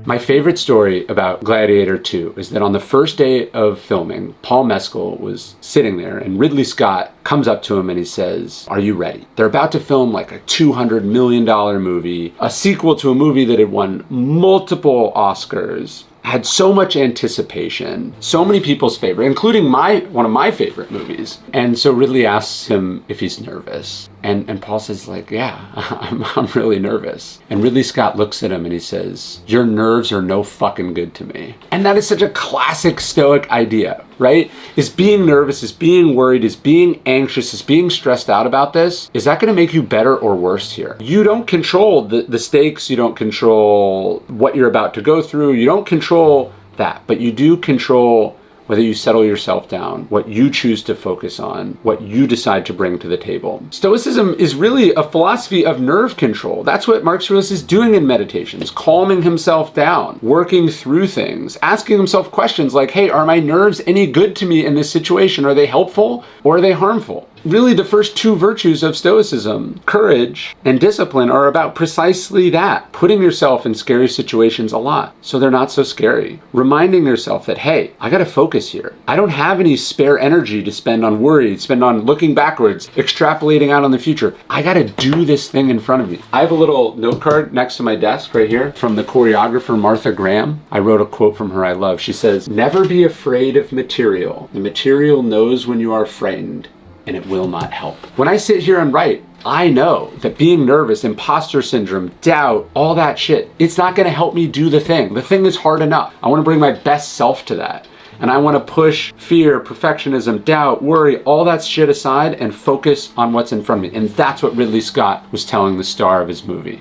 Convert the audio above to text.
My favorite story about Gladiator 2 is that on the first day of filming, Paul Mescal was sitting there and Ridley Scott comes up to him and he says, "Are you ready?" They're about to film like a $200 million movie, a sequel to a movie that had won multiple Oscars, had so much anticipation, so many people's favorite, including one of my favorite movies. And so Ridley asks him if he's nervous. And Paul says, like, yeah, I'm really nervous. And Ridley Scott looks at him and he says, "Your nerves are no fucking good to me." And that is such a classic Stoic idea, right? Is being nervous, is being worried, is being anxious, is being stressed out about this, is that gonna make you better or worse here? You don't control the stakes, you don't control what you're about to go through, you don't control that, but you do control whether you settle yourself down, what you choose to focus on, what you decide to bring to the table. Stoicism is really a philosophy of nerve control. That's what Marcus Aurelius is doing in meditations, calming himself down, working through things, asking himself questions like, hey, are my nerves any good to me in this situation? Are they helpful or are they harmful? Really, the first two virtues of Stoicism, courage and discipline, are about precisely that. Putting yourself in scary situations a lot so they're not so scary. Reminding yourself that, hey, I gotta focus here. I don't have any spare energy to spend on worry, spend on looking backwards, extrapolating out on the future. I gotta do this thing in front of me. I have a little note card next to my desk right here from the choreographer Martha Graham. I wrote a quote from her I love. She says, "Never be afraid of material. The material knows when you are frightened, and it will not help." When I sit here and write, I know that being nervous, imposter syndrome, doubt, all that shit, it's not gonna help me do the thing. The thing is hard enough. I wanna bring my best self to that. And I wanna push fear, perfectionism, doubt, worry, all that shit aside and focus on what's in front of me. And that's what Ridley Scott was telling the star of his movie.